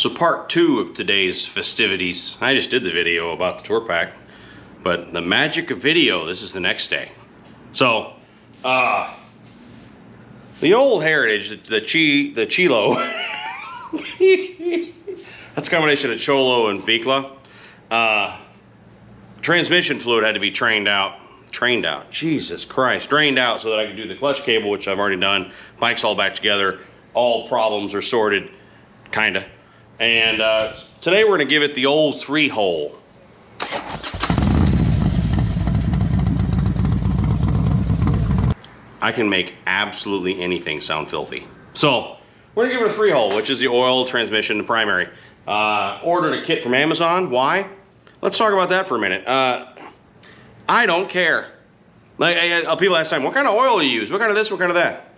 So part 2 of today's festivities. I just did the video about the tour pack, but the magic of video, this is the next day. So, the old Heritage, the Cholo, that's a combination of Cholo and Vikla. Transmission fluid had to be drained out, Jesus Christ, drained out so that I could do the clutch cable, which I've already done. Bike's all back together. All problems are sorted, kinda. And today we're gonna give it the old 3-hole. I can make absolutely anything sound filthy. So we're gonna give it a 3-hole, which is the oil, transmission, the primary. Ordered a kit from Amazon. Why? Let's talk about that for a minute. I don't care. Like people ask time, what kind of oil do you use? What kind of this? What kind of that?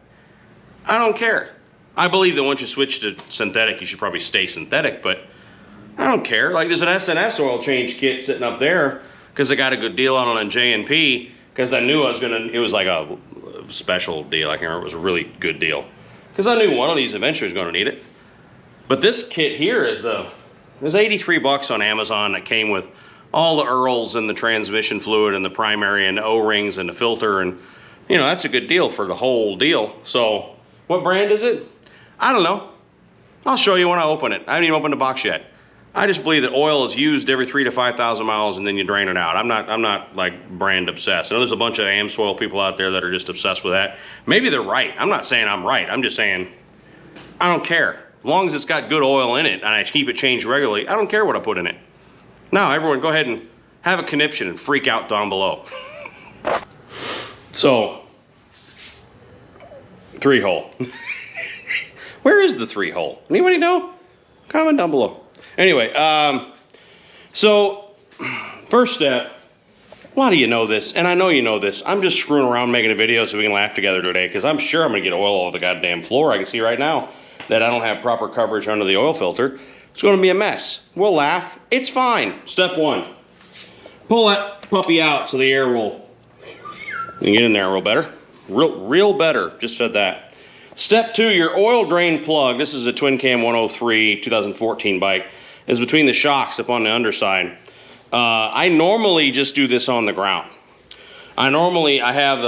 I don't care. I believe that once you switch to synthetic, you should probably stay synthetic, but I don't care. Like there's an SNS oil change kit sitting up there because I got a good deal on J&P because I knew it was like a special deal. I can't remember. It was a really good deal because I knew one of these eventually was going to need it. But this kit here is it was 83 bucks on Amazon that came with all the Earls and the transmission fluid and the primary and the O-rings and the filter, and you know, that's a good deal for the whole deal. So what brand is it? I don't know. I'll show you when I open it. I haven't even opened the box yet. I just believe that oil is used every 3,000 to 5,000 miles and then you drain it out. I'm not like brand obsessed. I know there's a bunch of AmSoil people out there that are just obsessed with that. Maybe they're right. I'm not saying I'm right. I'm just saying I don't care. As long as it's got good oil in it and I keep it changed regularly, I don't care what I put in it. Now, everyone, go ahead and have a conniption and freak out down below. So, 3-hole. Where is the 3-hole? Anybody know? Comment down below. Anyway, so, first step, a lot of you know this, and I know you know this. I'm just screwing around making a video so we can laugh together today, because I'm sure I'm going to get oil all over the goddamn floor. I can see right now that I don't have proper coverage under the oil filter. It's going to be a mess. We'll laugh. It's fine. Step 1. Pull that puppy out so the air will get in there real better. Real better. Just said that. Step 2, your oil drain plug. This is a Twin Cam 103 2014 bike. Is between the shocks up on the underside. I normally just do this on the ground. I have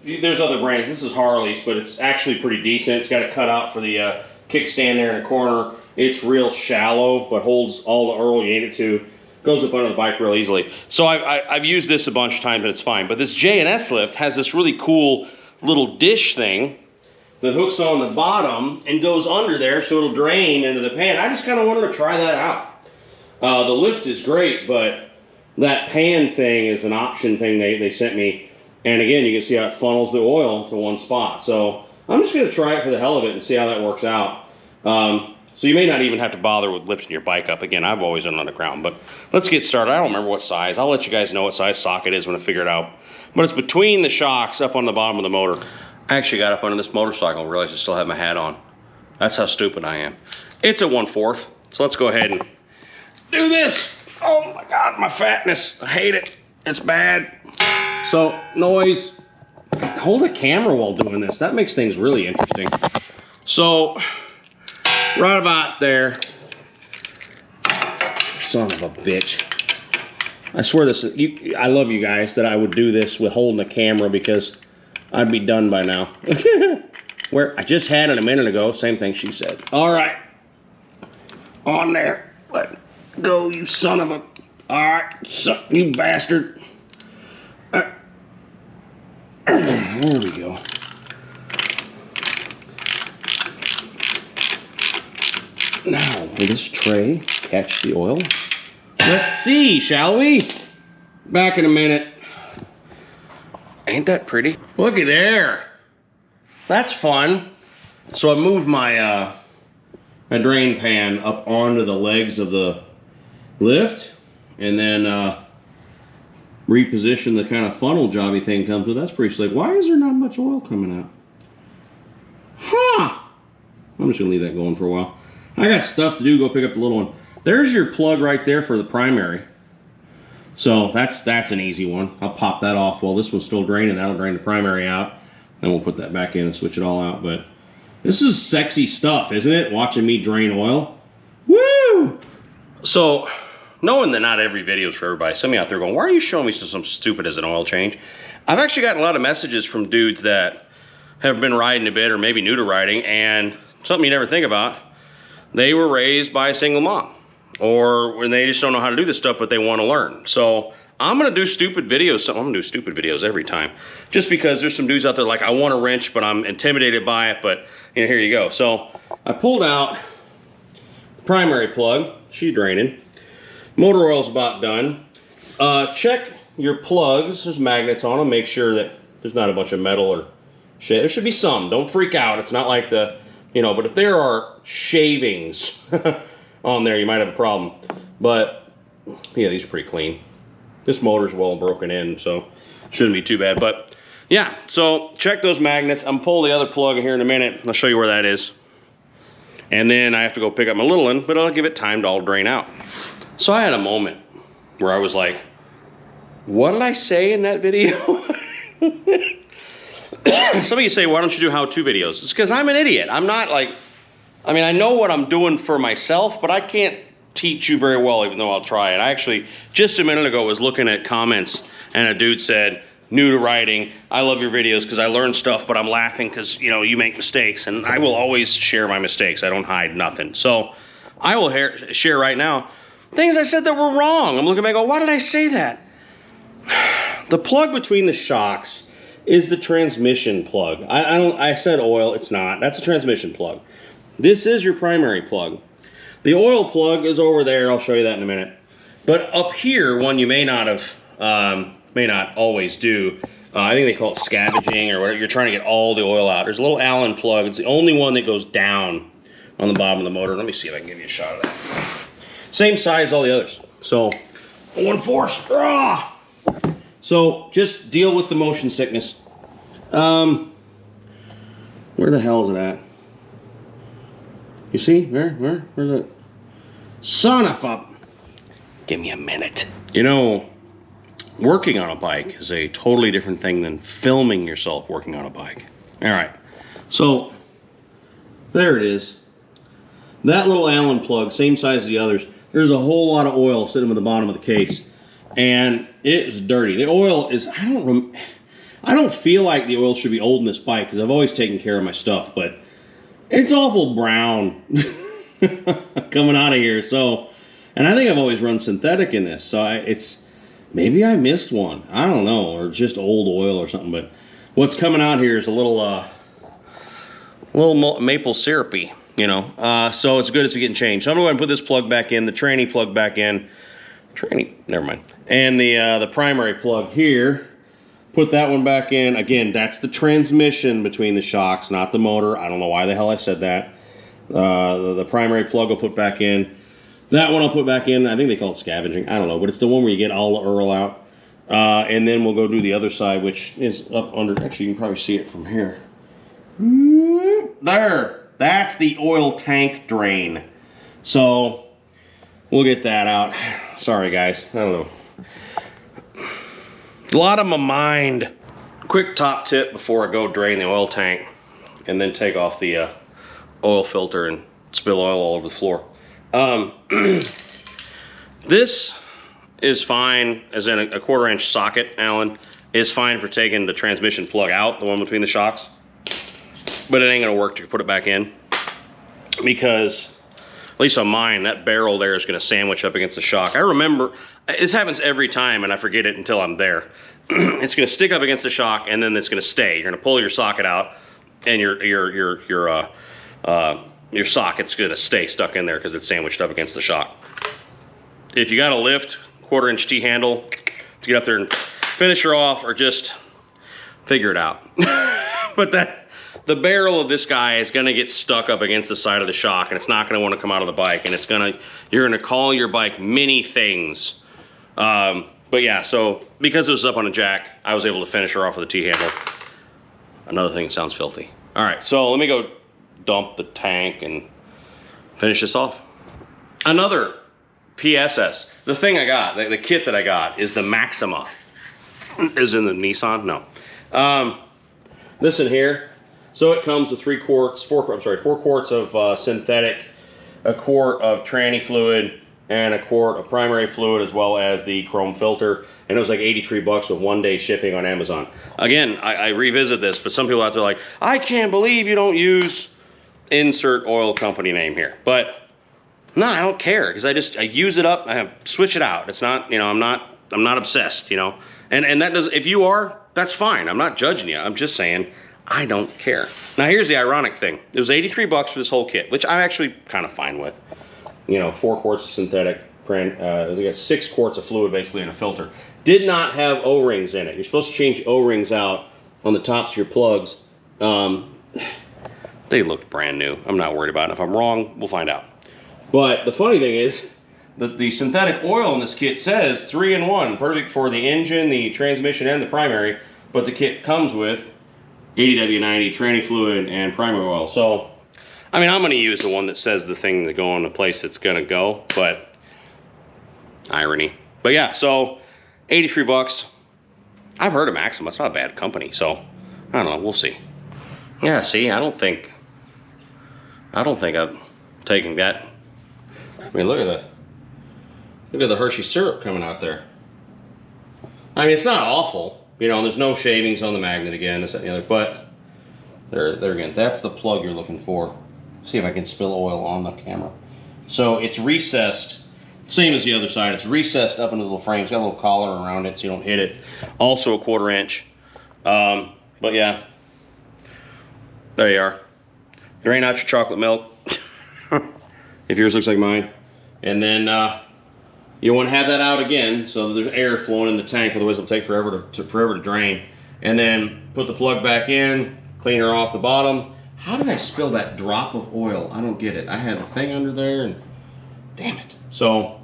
there's other brands. This is Harley's, but it's actually pretty decent. It's got a cutout for the kickstand there in the corner. It's real shallow, but holds all the oil you need it to. Goes up under the bike real easily. So I've used this a bunch of times, and it's fine. But this J&S lift has this really cool little dish thing that hooks on the bottom and goes under there so it'll drain into the pan. I just kind of wanted to try that out. The lift is great, but that pan thing is an option thing they sent me. And again, you can see how it funnels the oil to one spot. So I'm just going to try it for the hell of it and see how that works out. So you may not even have to bother with lifting your bike up. Again, I've always done it on the ground, but let's get started. I don't remember what size. I'll let you guys know what size socket is when I figure it out. But it's between the shocks up on the bottom of the motor. I actually got up under this motorcycle and realized I still have my hat on. That's how stupid I am. It's a 1/4. So let's go ahead and do this. Oh my God, my fatness. I hate it. It's bad. So noise. Hold the camera while doing this. That makes things really interesting. So right about there. Son of a bitch. I swear this is, I love you guys that I would do this with holding the camera because I'd be done by now. Where I just had it a minute ago. Same thing she said. All right. On there. Let go, you son of a... All right, you bastard. There we go. Now, will this tray catch the oil? Let's see, shall we? Back in a minute. Ain't that pretty? Looky there. That's fun. So I moved my my drain pan up onto the legs of the lift, and then reposition the kind of funnel jobby thing comes with. That's pretty slick. Why is there not much oil coming out? Huh! I'm just gonna leave that going for a while. I got stuff to do. Go pick up the little one. There's your plug right there for the primary. So that's an easy one. I'll pop that off while this one's still draining. That'll drain the primary out. Then we'll put that back in and switch it all out. But this is sexy stuff, isn't it? Watching me drain oil. Woo! So, knowing that not every video is for everybody, some of you out there going, why are you showing me something stupid as an oil change? I've actually gotten a lot of messages from dudes that have been riding a bit or maybe new to riding, and something you never think about, they were raised by a single mom, or when they just don't know how to do this stuff, but they want to learn. So I'm gonna do stupid videos. I'm gonna do stupid videos every time, just because there's some dudes out there like, I want a wrench, but I'm intimidated by it. But you know, here you go. So I pulled out the primary plug. She's draining. Motor oil's about done. Check your plugs. There's magnets on them. Make sure that there's not a bunch of metal or shit. There should be some. Don't freak out. It's not like the, you know, but if there are shavings on there, you might have a problem. But yeah, these are pretty clean. This motor's well broken in, so shouldn't be too bad. But yeah, so check those magnets. I'm pulling the other plug here in a minute. I'll show you where that is. And then I have to go pick up my little one, but I'll give it time to all drain out. So I had a moment where I was like, what did I say in that video? Some of you say, why don't you do how-to videos? It's because I'm an idiot. I'm not like, I mean, I know what I'm doing for myself, but I can't teach you very well, even though I'll try it. I actually, just a minute ago, was looking at comments, and a dude said, new to riding, I love your videos because I learn stuff, but I'm laughing because, you know, you make mistakes, and I will always share my mistakes. I don't hide nothing. So I will share right now things I said that were wrong. I'm looking back and go, why did I say that? The plug between the shocks is the transmission plug. I said oil, it's not. That's a transmission plug. This is your primary plug. The oil plug is over there. I'll show you that in a minute. But up here, one you may not always do. I think they call it scavenging or whatever. You're trying to get all the oil out. There's a little Allen plug. It's the only one that goes down on the bottom of the motor. Let me see if I can give you a shot of that. Same size as all the others. So, one force. Ah! So, just deal with the motion sickness. Where the hell is it at? You see? Where's it? Son of a... Give me a minute. You know, working on a bike is a totally different thing than filming yourself working on a bike. All right. So, there it is. That little Allen plug, same size as the others. There's a whole lot of oil sitting at the bottom of the case. And it is dirty. The oil is... I don't feel like the oil should be old in this bike because I've always taken care of my stuff, but it's awful brown coming out of here. So, and I think I've always run synthetic in this, so it's maybe I missed one. I don't know, or just old oil or something. But what's coming out here is a little maple syrupy, you know. So it's good it's getting changed. So I'm gonna go ahead and put this plug back in, the tranny plug back in, never mind, and the primary plug here. Put that one back in. Again, that's the transmission between the shocks, not the motor. I don't know why the hell I said that. The primary plug I'll put back in. That one I'll put back in. I think they call it scavenging. I don't know, but it's the one where you get all the oil out. And then we'll go do the other side, which is up under. Actually, you can probably see it from here. There. That's the oil tank drain. So we'll get that out. Sorry, guys. I don't know. A lot on my mind. Quick top tip before I go drain the oil tank and then take off the oil filter and spill oil all over the floor. This is fine, as in a 1/4-inch socket, Allen, is fine for taking the transmission plug out, the one between the shocks. But it ain't gonna work to put it back in because, at least on mine, that barrel there is gonna sandwich up against the shock. I remember, this happens every time and I forget it until I'm there. It's gonna stick up against the shock and then it's gonna stay. You're gonna pull your socket out and your socket's gonna stay stuck in there because it's sandwiched up against the shock. If you got a lift, 1/4-inch T-handle to get up there and finish her off, or just figure it out. But the barrel of this guy is gonna get stuck up against the side of the shock and it's not gonna wanna come out of the bike, and you're gonna call your bike many things. But yeah, so because it was up on a jack, I was able to finish her off with a T-handle. Another thing that sounds filthy. All right, so let me go dump the tank and finish this off. Another PSS. The thing I got, the kit that I got is the Maxima. Is in the Nissan? No. This in here. So it comes with 4 quarts of synthetic a quart of tranny fluid and a quart of primary fluid, as well as the chrome filter, and it was like 83 bucks with 1 day shipping on Amazon. Again, I revisit this, but some people out there are like, I can't believe you don't use insert oil company name here. But no, I don't care, because I use it up, I switch it out. It's not, you know, I'm not obsessed, you know. And that does, if you are, that's fine. I'm not judging you. I'm just saying I don't care. Now here's the ironic thing. It was 83 bucks for this whole kit, which I'm actually kind of fine with. You know, 4 quarts of synthetic, we got 6 quarts of fluid basically in a filter. Did not have O-rings in it. You're supposed to change O-rings out on the tops of your plugs. They looked brand new. I'm not worried about it. If I'm wrong, we'll find out. But the funny thing is that the synthetic oil in this kit says 3-in-1, perfect for the engine, the transmission, and the primary. But the kit comes with 80W90, tranny fluid, and primary oil. So, I mean, I'm going to use the one that says the thing to go in the place it's going to go, but irony. But yeah, so 83 bucks. I've heard of Maxima. It's not a bad company, so I don't know. We'll see. Yeah, see, I don't think I'm taking that. I mean, look at that. Look at the Hershey syrup coming out there. I mean, it's not awful. You know, there's no shavings on the magnet again, this, that, and the other, but there again, that's the plug you're looking for. See if I can spill oil on the camera. So it's recessed, same as the other side. It's recessed up into the little frame. It's got a little collar around it so you don't hit it. Also a 1/4 inch. But yeah, there you are. Drain out your chocolate milk. If yours looks like mine. And then you want to have that out again so that there's air flowing in the tank, otherwise it'll take forever to drain. And then put the plug back in, clean her off the bottom. How did I spill that drop of oil? I don't get it. I had the thing under there and damn it. So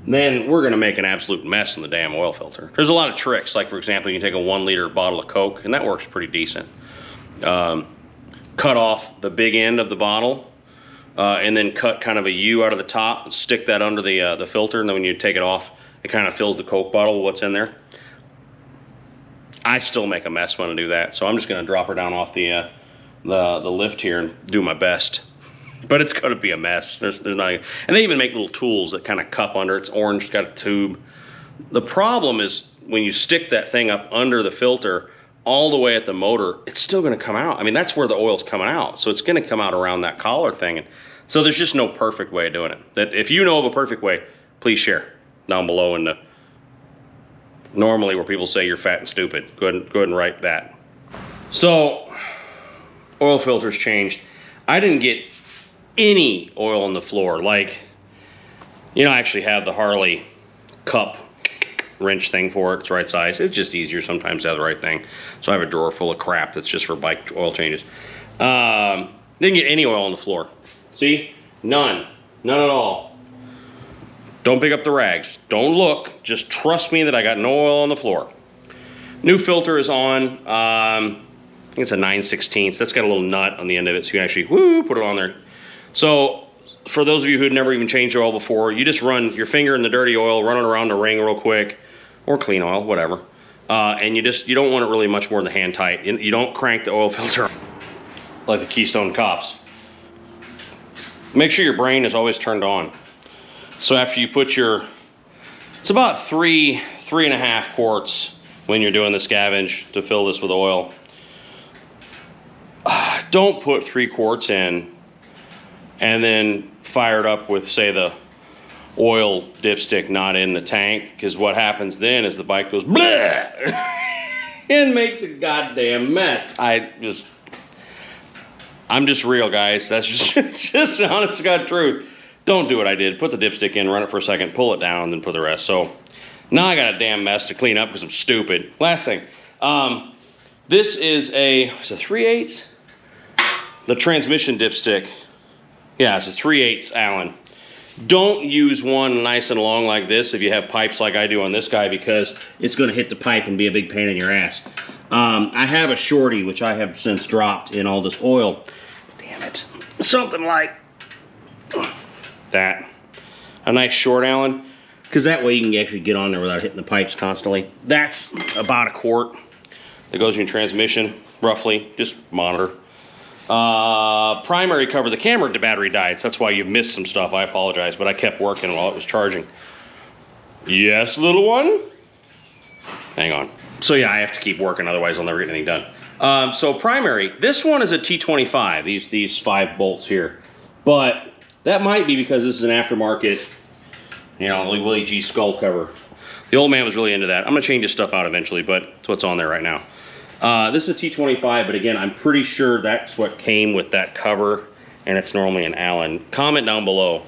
then we're gonna make an absolute mess in the damn oil filter. There's a lot of tricks. Like for example, you can take a 1 liter bottle of Coke, and that works pretty decent. Cut off the big end of the bottle, and then cut kind of a U out of the top and stick that under the filter, and then when you take it off, it kind of fills the Coke bottle with what's in there. I still make a mess when I do that, so I'm just gonna drop her down off the lift here and do my best. But it's gonna be a mess. There's not, and they even make little tools that kind of cup under. It's orange, it's got a tube. The problem is when you stick that thing up under the filter all the way at the motor, it's still gonna come out. I mean, that's where the oil's coming out. So it's gonna come out around that collar thing. And so there's just no perfect way of doing it. That if you know of a perfect way, please share down below in the normally where people say you're fat and stupid. Go ahead and write that. So oil filters changed. I didn't get any oil on the floor. Like, you know, I actually have the Harley cup wrench thing for it. It's the right size. It's just easier sometimes to have the right thing. So I have a drawer full of crap that's just for bike oil changes. Didn't get any oil on the floor. See? None at all. Don't pick up the rags. Don't look. Just trust me that I got no oil on the floor. New filter is on. I think it's a 9/16. That's got a little nut on the end of it, so you can actually put it on there. So for those of you who had never even changed oil before, you just run your finger in the dirty oil, run it around the ring real quick, or clean oil, whatever. And you don't want it really much more than hand tight. You don't crank the oil filter like the Keystone Cops. Make sure your brain is always turned on. So after you put it's about 3.5 quarts when you're doing the scavenge to fill this with oil. Don't put 3 quarts in and then fire it up with, say, the oil dipstick not in the tank, because what happens then is the bike goes bleh and makes a goddamn mess. I'm just real, guys. That's just the honest to God truth. Don't do what I did. Put the dipstick in, run it for a second, pull it down, and then put the rest. So now I got a damn mess to clean up because I'm stupid. Last thing, this is a 3/8. The transmission dipstick. Yeah, it's a 3/8 Allen. Don't use one nice and long like this if you have pipes like I do on this guy, because it's going to hit the pipe and be a big pain in your ass. I have a shorty, which I have since dropped in all this oil. Damn it. Something like that. A nice short Allen, because that way you can actually get on there without hitting the pipes constantly. That's about 1 quart that goes in your transmission, roughly. Just monitor. Primary cover, the camera battery died, so that's why you missed some stuff. I apologize, but I kept working while it was charging. Yes, little one? Hang on. So yeah, I have to keep working, otherwise I'll never get anything done. So primary, this one is a T25, these 5 bolts here. But that might be because this is an aftermarket, you know, Willie G skull cover. The old man was really into that. I'm gonna change this stuff out eventually, but it's what's on there right now. This is a T25, but again, I'm pretty sure that's what came with that cover, and it's normally an Allen. Comment down below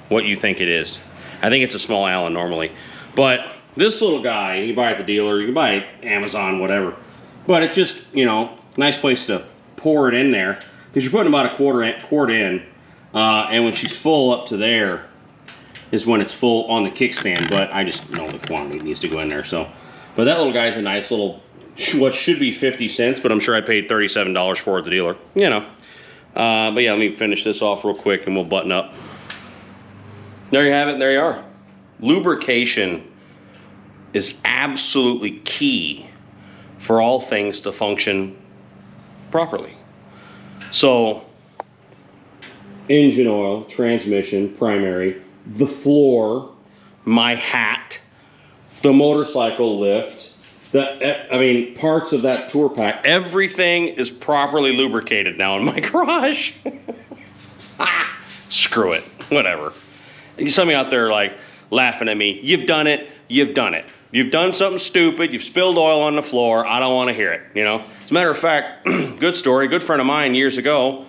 what you think it is. I think it's a small Allen normally. But this little guy, you can buy it at the dealer, you can buy it at Amazon, whatever. But it's just, you know, nice place to pour it in there, because you're putting about a quart in, and when she's full up to there is when it's full on the kickstand, but I just know the quantity needs to go in there, so. But that little guy's a nice little, what should be 50 cents, but I'm sure I paid $37 for it at the dealer, you know. But yeah, let me finish this off real quick and we'll button up. There you have it, there you are. Lubrication is absolutely key for all things to function properly. So, engine oil, transmission, primary, the floor, my hat, the motorcycle lift, parts of that tour pack, everything is properly lubricated now in my garage. Screw it, whatever. Some of you out there like laughing at me, you've done it, you've done it. You've done something stupid, you've spilled oil on the floor, I don't want to hear it, you know. As a matter of fact, good story, good friend of mine years ago,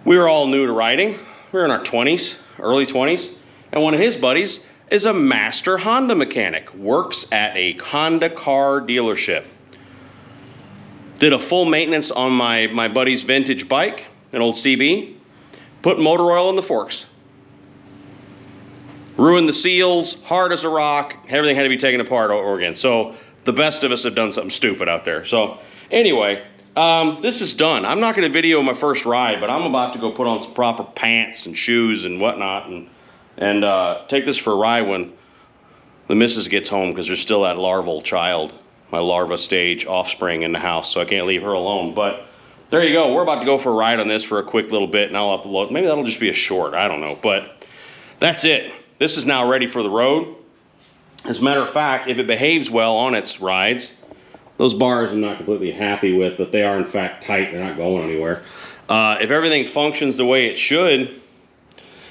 we were all new to riding. We were in our 20s, early 20s, and one of his buddies is a master Honda mechanic, works at a Honda car dealership. Did a full maintenance on my buddy's vintage bike, an old CB, put motor oil in the forks. Ruined the seals, hard as a rock, everything had to be taken apart over again. So the best of us have done something stupid out there. So anyway, this is done. I'm not gonna video my first ride, but I'm about to go put on some proper pants and shoes and whatnot and take this for a ride when the missus gets home, because there's still that larval child, my larva stage offspring in the house, so I can't leave her alone. But there you go, we're about to go for a ride on this for a quick little bit, and I'll upload, maybe that'll just be a short, I don't know, but that's it. This is now ready for the road. As a matter of fact, if it behaves well on its rides, those bars I'm not completely happy with, but they are in fact tight, they're not going anywhere. If everything functions the way it should,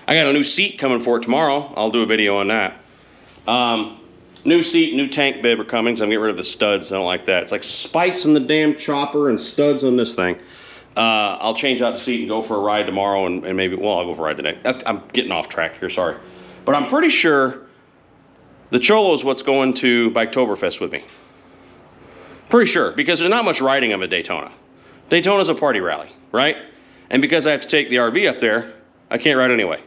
I got a new seat coming for it tomorrow. I'll do a video on that. New seat, new tank bib are coming, so I'm getting rid of the studs. I don't like that. It's like spikes in the damn chopper and studs on this thing. I'll change out the seat and go for a ride tomorrow, and maybe, well, I'll go for a ride today. I'm getting off track here, sorry. But I'm pretty sure the Cholo is what's going to Biketoberfest with me. Pretty sure, because there's not much riding of a Daytona. Daytona's a party rally, right? And because I have to take the RV up there, I can't ride anyway.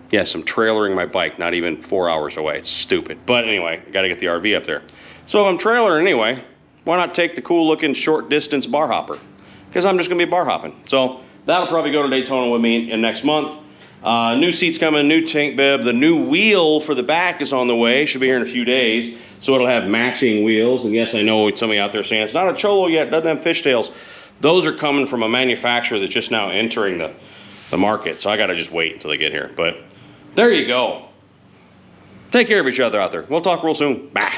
Yes, I'm trailering my bike, not even 4 hours away. It's stupid. But anyway, I gotta get the RV up there. So if I'm trailering anyway, why not take the cool looking short distance bar hopper? Because I'm just gonna be bar hopping. So that'll probably go to Daytona with me in next month. New seats coming, new tank bib. The new wheel for the back is on the way. Should be here in a few days. So it'll have matching wheels. And yes, I know some of you out there saying, it's not a Cholo yet, doesn't have fishtails. Those are coming from a manufacturer that's just now entering the market. So I gotta just wait until they get here. But there you go. Take care of each other out there. We'll talk real soon. Bye.